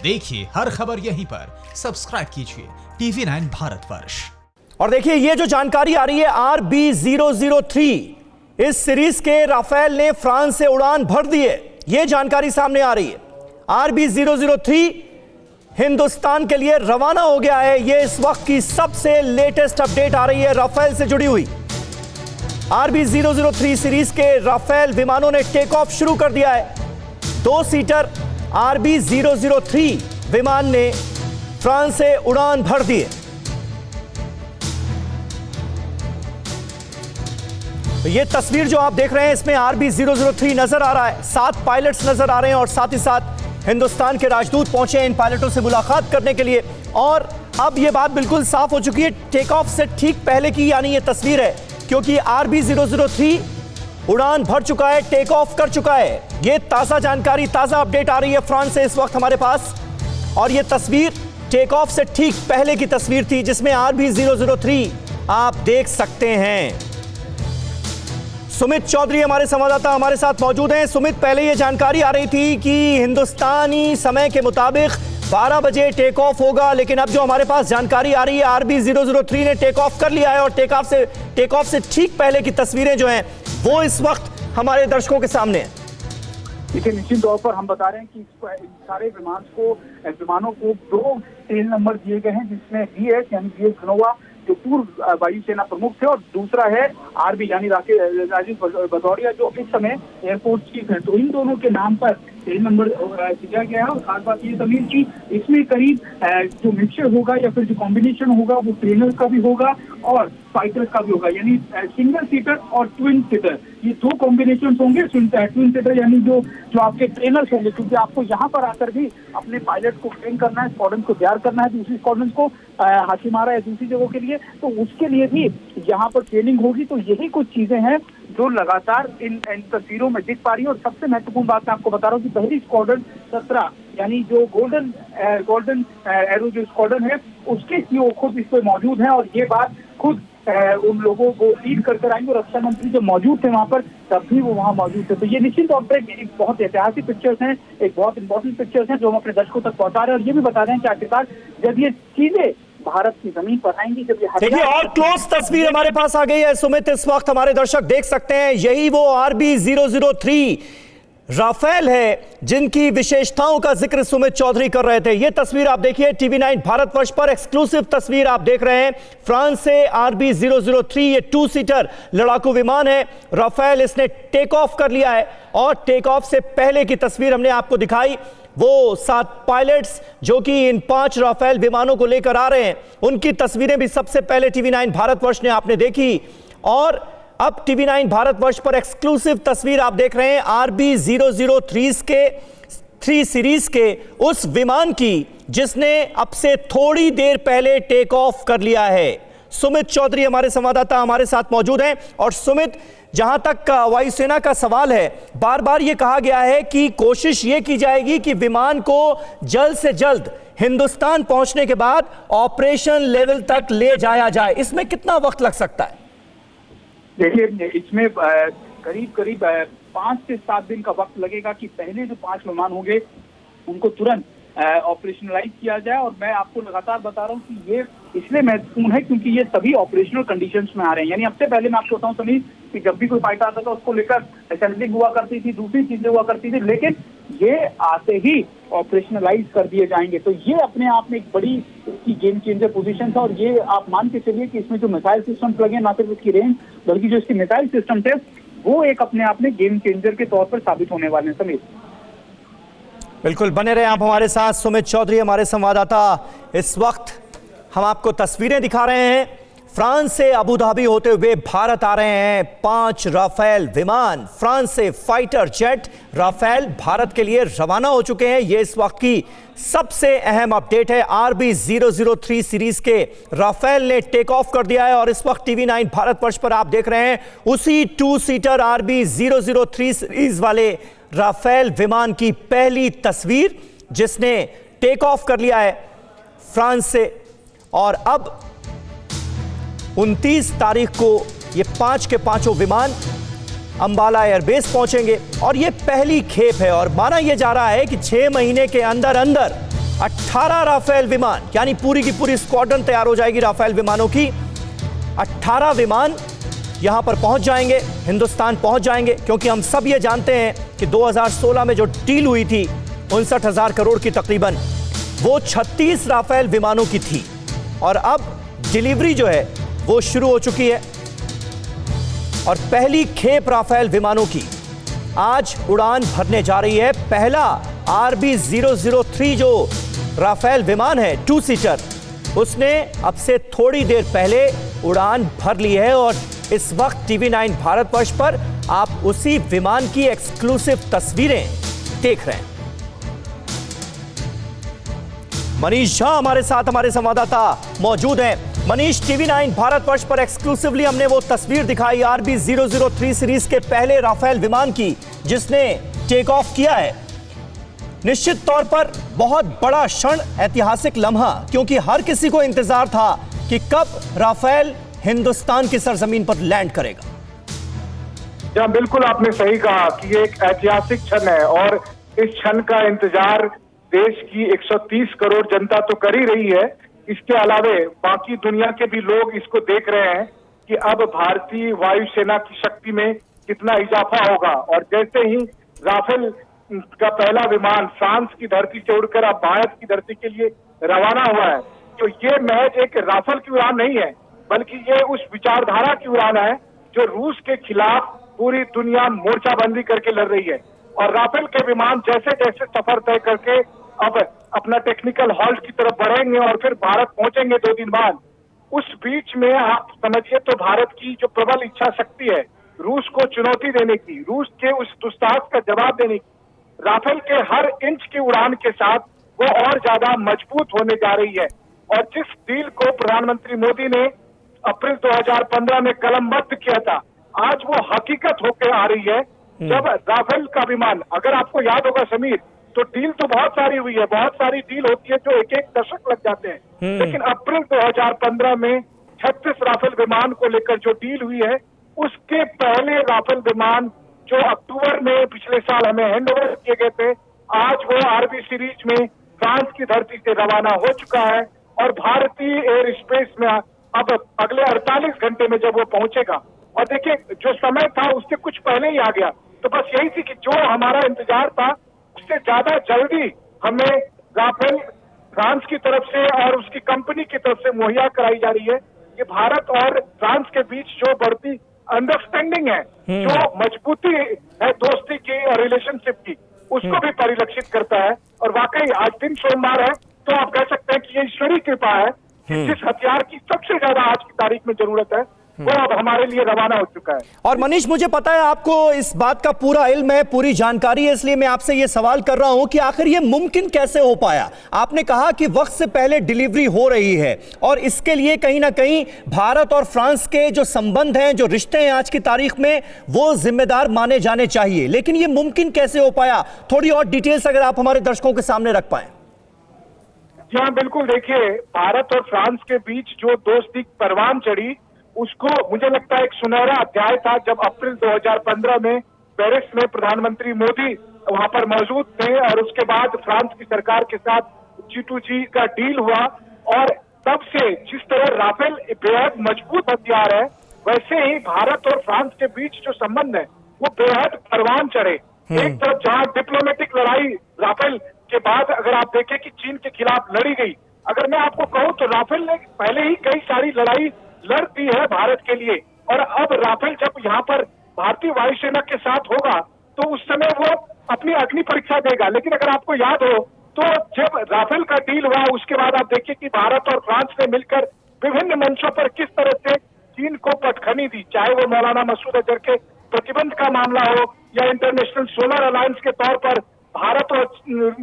देखिए हर खबर यहीं पर, सब्सक्राइब कीजिए TV9 भारतवर्ष। और देखिए ये जो जानकारी आ रही है RB003, इस सीरीज के राफेल ने फ्रांस से उड़ान भर दी है, ये जानकारी सामने आ रही है। RB003 हिंदुस्तान के लिए रवाना हो गया है। ये इस वक्त की सबसे लेटेस्ट अपडेट आ रही है राफेल से जुड़ी हुई। RB003 सीरीज के राफेल विमानों ने टेक ऑफ शुरू कर दिया है। 2 सीटर RB003 विमान ने फ्रांस से उड़ान भर दी है। तो ये तस्वीर जो आप देख रहे हैं इसमें RB003 नजर आ रहा है, 7 पायलट्स नजर आ रहे हैं और साथ ही साथ हिंदुस्तान के राजदूत पहुंचे हैं इन पायलटों से मुलाकात करने के लिए। और अब ये बात बिल्कुल साफ हो चुकी है, टेक ऑफ से ठीक पहले की यानी ये तस्वीर है, क्योंकि RB003 उड़ान भर चुका है, टेक ऑफ कर चुका है। ये ताजा जानकारी, ताजा अपडेट आ रही है फ्रांस से इस वक्त हमारे पास। और ये तस्वीर टेक ऑफ से ठीक पहले की तस्वीर थी, जिसमें RB003 आप देख सकते हैं। सुमित चौधरी हमारे संवाददाता हमारे साथ मौजूद हैं। सुमित, पहले ये जानकारी आ रही थी कि हिंदुस्तानी समय के मुताबिक 12 बजे टेक ऑफ होगा, लेकिन अब जो हमारे पास जानकारी आ रही है RB003 ने टेक ऑफ कर लिया है और टेक ऑफ से ठीक पहले की तस्वीरें जो हैं वो इस वक्त हमारे दर्शकों के सामने हैं। देखिए, निश्चित तौर पर हम बता रहे हैं कि सारे विमानों को 2 टेल नंबर दिए गए हैं, जिसमें BS यानी BS धनोआ जो पूर्व वायुसेना प्रमुख थे, और दूसरा है RB यानी राजेश भदौरिया जो इस समय एयरफोर्स चीफ है। तो इन दोनों के नाम पर टेल नंबर दिया गया है। और खास बात ये समीर की इसमें करीब जो मिक्सचर होगा या फिर जो कॉम्बिनेशन होगा वो ट्रेनर का भी होगा और फाइटर का भी होगा, यानी सिंगल सीटर और ट्विन सीटर, ये 2 कॉम्बिनेशन होंगे। ट्विन सीटर यानी जो आपके ट्रेनर्स होंगे, क्योंकि आपको यहाँ पर आकर भी अपने पायलट को ट्रेन करना है, स्क्वाड्रन को तैयार करना है, दूसरी स्क्वाड्रन को हाशिमारा या दूसरी जगहों के लिए, तो उसके लिए भी यहाँ पर ट्रेनिंग होगी। तो यही कुछ चीजें हैं जो लगातार इन तस्वीरों में दिख पा रही है। और सबसे महत्वपूर्ण बात मैं आपको बता रहा हूँ कि पहली स्क्वाड्रन 17 यानी जो गोल्डन एरो जो स्क्वाड्रन है उसके CEO खुद इस पे मौजूद हैं, और ये बात खुद उन लोगों को लीड कर आएंगे। और रक्षा मंत्री जो मौजूद थे वहां पर, तब भी वो वहां मौजूद थे। तो ये निश्चित तौर पर एक बहुत ऐतिहासिक पिक्चर्स हैं, एक बहुत इंपॉर्टेंट पिक्चर्स हैं जो हम अपने दर्शकों तक पहुंचा रहे हैं। और ये भी बता रहे हैं कि आखिरकार जब ये सीधे भारत की जमीन पर आएंगी, जब ये देखिए और क्लोज तस्वीर हमारे पास आ गई है सुमित, इस वक्त हमारे दर्शक देख सकते हैं, यही वो RB003 राफेल है जिनकी विशेषताओं का जिक्र सुमित चौधरी कर रहे थे। यह तस्वीर आप देखिए TV9 भारतवर्ष पर, एक्सक्लूसिव तस्वीर आप देख रहे हैं फ्रांस से। RB003 ये 2 सीटर लड़ाकू विमान है राफेल, इसने टेक ऑफ कर लिया है। और टेक ऑफ से पहले की तस्वीर हमने आपको दिखाई, वो 7 पायलट्स जो कि इन 5 राफेल विमानों को लेकर आ रहे हैं, उनकी तस्वीरें भी सबसे पहले TV9 भारतवर्ष ने आपने देखी। और अब TV9 भारतवर्ष पर एक्सक्लूसिव तस्वीर आप देख रहे हैं RB003 के 3 सीरीज के उस विमान की जिसने अब से थोड़ी देर पहले टेक ऑफ कर लिया है। सुमित चौधरी हमारे संवाददाता हमारे साथ मौजूद हैं। और सुमित, जहां तक वायुसेना का सवाल है, बार बार यह कहा गया है कि कोशिश यह की जाएगी कि विमान को जल्द से जल्द हिंदुस्तान पहुंचने के बाद ऑपरेशन लेवल तक ले जाया जाए। इसमें कितना वक्त लग सकता है? देखिए, इसमें करीब 5 से 7 दिन का वक्त लगेगा कि पहले जो 5 विमान होंगे उनको तुरंत ऑपरेशनलाइज किया जाए। और मैं आपको लगातार बता रहा हूँ कि ये इसलिए महत्वपूर्ण है क्योंकि ये सभी ऑपरेशनल कंडीशंस में आ रहे हैं। यानी अब से पहले मैं आपको बताऊं समीर कि जब भी कोई फाइटर आता था उसको लेकर असेंबलिंग हुआ करती थी, दूसरी चीजें हुआ करती थी, लेकिन ये आते ही ऑपरेशनलाइज कर दिए जाएंगे। तो ये अपने आप में एक बड़ी गेम चेंजर पोजीशन था। और ये आप मान के चलिए कि इसमें जो मिसाइल सिस्टम लगे, ना सिर्फ इसकी रेंज बल्कि जो इसकी मिसाइल सिस्टम थे वो एक अपने आप में गेम चेंजर के तौर पर साबित होने वाले हैं। समीर, बिल्कुल बने रहे आप हमारे साथ। सुमित चौधरी हमारे संवाददाता, इस वक्त हम आपको तस्वीरें दिखा रहे हैं फ्रांस से अबू धाबी होते हुए भारत आ रहे हैं 5 राफेल विमान। फ्रांस से फाइटर जेट राफेल भारत के लिए रवाना हो चुके हैं। ये इस वक्त की सबसे अहम अपडेट है। RB003 सीरीज के राफेल ने टेक ऑफ कर दिया है और इस वक्त TV9 भारतवर्ष पर आप देख रहे हैं उसी 2 सीटर RB003 सीरीज वाले राफेल विमान की पहली तस्वीर, जिसने टेक ऑफ कर लिया है फ्रांस से। और अब 29 तारीख को ये 5 के 5 विमान अंबाला एयरबेस पहुंचेंगे और ये पहली खेप है और माना यह जा रहा है कि 6 महीने के अंदर अंदर 18 राफेल विमान, यानी पूरी की पूरी स्क्वाड्रन तैयार हो जाएगी राफेल विमानों की। 18 विमान यहां पर पहुंच जाएंगे, हिंदुस्तान पहुंच जाएंगे, क्योंकि हम सब ये जानते हैं कि 2016 में जो डील हुई थी 59,000 करोड़ की तकरीबन, वो 36 राफेल विमानों की थी और अब डिलीवरी जो है वो शुरू हो चुकी है और पहली खेप राफेल विमानों की आज उड़ान भरने जा रही है। पहला RB003 जो राफेल विमान है 2 सीटर, उसने अब से थोड़ी देर पहले उड़ान भर ली है और इस वक्त TV9 भारतवर्ष पर आप उसी विमान की एक्सक्लूसिव तस्वीरें देख रहे हैं। मनीष झा हमारे साथ, हमारे संवाददाता मौजूद हैं। मनीष, TV9 भारतवर्ष पर एक्सक्लूसिवली हमने वो तस्वीर दिखाई RB003 सीरीज के पहले राफेल विमान की जिसने टेक ऑफ किया है। निश्चित तौर पर बहुत बड़ा क्षण, ऐतिहासिक लम्हा, क्योंकि हर किसी को इंतजार था कि कब राफेल हिंदुस्तान की सरजमीन पर लैंड करेगा। जहाँ बिल्कुल आपने सही कहा कि ये एक ऐतिहासिक क्षण है और इस क्षण का इंतजार देश की 130 करोड़ जनता तो कर ही रही है। इसके अलावे बाकी दुनिया के भी लोग इसको देख रहे हैं कि अब भारतीय वायुसेना की शक्ति में कितना इजाफा होगा। और जैसे ही राफेल का पहला विमान फ्रांस की धरती से उड़कर अब भारत की धरती के लिए रवाना हुआ है, तो ये महज एक राफेल की उड़ान नहीं है, बल्कि ये उस विचारधारा की उड़ान है जो रूस के खिलाफ पूरी दुनिया मोर्चाबंदी करके लड़ रही है। और राफेल के विमान जैसे जैसे सफर तय करके अब अपना टेक्निकल हॉल्ट की तरफ बढ़ेंगे और फिर भारत पहुंचेंगे 2 दिन बाद, उस बीच में आप समझिए तो भारत की जो प्रबल इच्छा शक्ति है रूस को चुनौती देने की, रूस के उस दुस्साहस का जवाब देने की, राफेल के हर इंच की उड़ान के साथ वो और ज्यादा मजबूत होने जा रही है। और जिस डील को प्रधानमंत्री मोदी ने अप्रैल 2015 में कलमबद्ध किया था, आज वो हकीकत होकर आ रही है। जब राफेल का विमान, अगर आपको याद होगा समीर, तो डील तो बहुत सारी हुई है, बहुत सारी डील होती है जो एक एक दशक लग जाते हैं, लेकिन अप्रैल 2015 में 36 राफेल विमान को लेकर जो डील हुई है, उसके पहले राफेल विमान जो अक्टूबर में पिछले साल हमें हैंडओवर किए गए थे, आज वो RB सीरीज में फ्रांस की धरती से रवाना हो चुका है और भारतीय एयर स्पेस में अब अगले 48 घंटे में जब वो पहुंचेगा, और देखिए जो समय था उससे कुछ पहले ही आ गया, तो बस यही थी कि जो हमारा इंतजार था उससे ज्यादा जल्दी हमें राफेल फ्रांस की तरफ से और उसकी कंपनी की तरफ से मुहैया कराई जा रही है। ये भारत और फ्रांस के बीच जो बढ़ती अंडरस्टैंडिंग है, जो मजबूती है दोस्ती की और रिलेशनशिप की, उसको भी परिलक्षित करता है। और वाकई आज दिन सोमवार है, तो आप कह सकते हैं कि ये ईश्वरीय कृपा है कि जिस हथियार की सबसे ज्यादा आज की तारीख में जरूरत है वो अब हमारे लिए रवाना हो चुका है। और मनीष, मुझे पता है आपको इस बात का पूरा इल्म है, पूरी जानकारी है, इसलिए मैं आपसे यह सवाल कर रहा हूं कि आखिर यह मुमकिन कैसे हो पाया। आपने कहा कि वक्त से पहले डिलीवरी हो रही है और इसके लिए कहीं ना कहीं भारत और फ्रांस के जो संबंध हैं, जो रिश्ते हैं आज की तारीख में, वो जिम्मेदार माने जाने चाहिए, लेकिन यह मुमकिन कैसे हो पाया? थोड़ी और डिटेल्स अगर आप हमारे दर्शकों के सामने रख पाए। जी हाँ, बिल्कुल। देखिए, भारत और फ्रांस के बीच जो दोस्ती परवान चढ़ी, उसको मुझे लगता है एक सुनहरा अध्याय था जब अप्रैल 2015 में पेरिस में प्रधानमंत्री मोदी वहां पर मौजूद थे और उसके बाद फ्रांस की सरकार के साथ G2G का डील हुआ। और तब से जिस तरह राफेल बेहद मजबूत हथियार है, वैसे ही भारत और फ्रांस के बीच जो संबंध है वो बेहद परवान चढ़े। एक तरफ जहां डिप्लोमेटिक लड़ाई राफेल के बाद अगर आप देखें कि चीन के खिलाफ लड़ी गई, अगर मैं आपको कहूं तो राफेल ने पहले ही कई सारी लड़ाई लड़ दी है भारत के लिए, और अब राफेल जब यहाँ पर भारतीय वायुसेना के साथ होगा तो उस समय वो अपनी अग्नि परीक्षा देगा। लेकिन अगर आपको याद हो तो जब राफेल का डील हुआ उसके बाद आप देखिए कि भारत और फ्रांस ने मिलकर विभिन्न मंचों पर किस तरह से चीन को पटखनी दी, चाहे वो मौलाना मसूद अजहर के प्रतिबंध का मामला हो या इंटरनेशनल सोलर अलायंस के तौर पर भारत और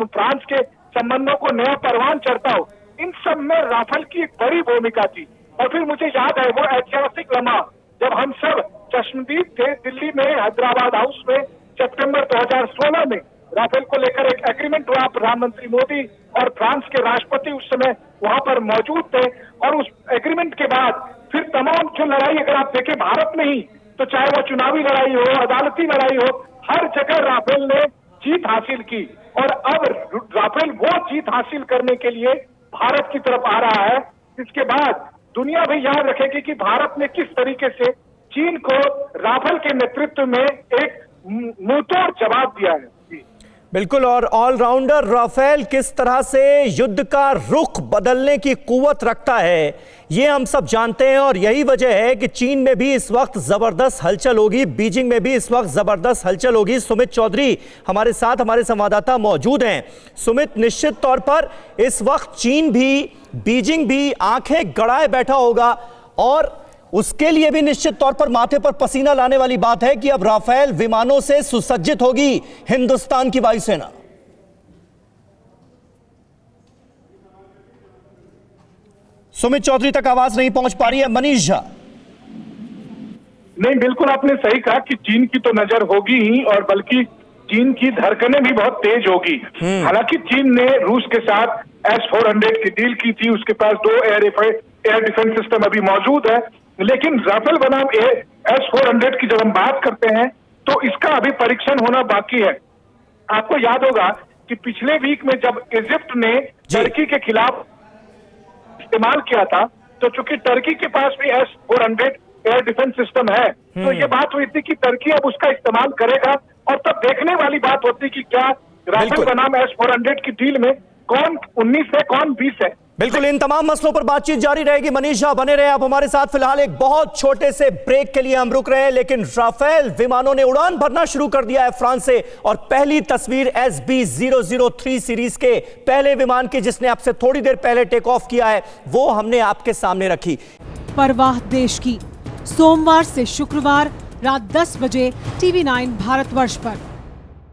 फ्रांस के संबंधों को नया परवान चढ़ता हो। इन सब में राफेल की एक बड़ी भूमिका थी। और फिर मुझे याद है वो ऐतिहासिक लम्हा जब हम सब चश्मदीद थे दिल्ली में हैदराबाद हाउस में सितंबर 2016 में राफेल को लेकर एक एग्रीमेंट हुआ। प्रधानमंत्री मोदी और फ्रांस के राष्ट्रपति उस समय वहां पर मौजूद थे और उस एग्रीमेंट के बाद फिर तमाम जो लड़ाई अगर आप देखें भारत में ही, तो चाहे वो चुनावी लड़ाई हो, अदालती लड़ाई हो, हर जगह राफेल ने जीत हासिल की और अब राफेल वो जीत हासिल करने के लिए भारत की तरफ आ रहा है। इसके बाद दुनिया भी याद रखेगी कि भारत ने किस तरीके से चीन को राफेल के नेतृत्व में एक मुंहतोड़ जवाब दिया है। बिल्कुल, और ऑलराउंडर राफेल किस तरह से युद्ध का रुख बदलने की कुव्वत रखता है ये हम सब जानते हैं, और यही वजह है कि चीन में भी इस वक्त जबरदस्त हलचल होगी, बीजिंग में भी इस वक्त जबरदस्त हलचल होगी। सुमित चौधरी हमारे साथ, हमारे संवाददाता मौजूद हैं। सुमित, निश्चित तौर पर इस वक्त चीन भी, बीजिंग भी आंखें गड़ाए बैठा होगा, और उसके लिए भी निश्चित तौर पर माथे पर पसीना लाने वाली बात है कि अब राफेल विमानों से सुसज्जित होगी हिंदुस्तान की वायुसेना। सुमित चौधरी तक आवाज नहीं पहुंच पा रही है। मनीष झा। नहीं, बिल्कुल आपने सही कहा कि चीन की तो नजर होगी ही, और बल्कि चीन की धड़कनें भी बहुत तेज होगी। हालांकि चीन ने रूस के साथ S-400 की डील की थी, उसके पास 2 एयर डिफेंस सिस्टम अभी मौजूद है, लेकिन राफेल बनाम S-400 की जब हम बात करते हैं तो इसका अभी परीक्षण होना बाकी है। आपको याद होगा कि पिछले वीक में जब इजिप्ट ने टर्की के खिलाफ इस्तेमाल किया था, तो चूंकि टर्की के पास भी S-400 एयर डिफेंस सिस्टम है, तो ये बात हुई थी कि टर्की अब उसका इस्तेमाल करेगा, और तब देखने वाली बात होती कि क्या राफेल बनाम S-400 की डील में कौन 19 है कौन 20 है। बिल्कुल, इन तमाम मसलों पर बातचीत जारी रहेगी। मनीष झा बने रहे आप हमारे साथ। फिलहाल एक बहुत छोटे से ब्रेक के लिए हम रुक रहे हैं, लेकिन राफेल विमानों ने उड़ान भरना शुरू कर दिया है फ्रांस से, और पहली तस्वीर SB003 सीरीज के पहले विमान की, जिसने आपसे थोड़ी देर पहले टेक ऑफ किया है, वो हमने आपके सामने रखी। परवाह देश की, सोमवार से शुक्रवार रात 10 बजे TV9 भारतवर्ष पर।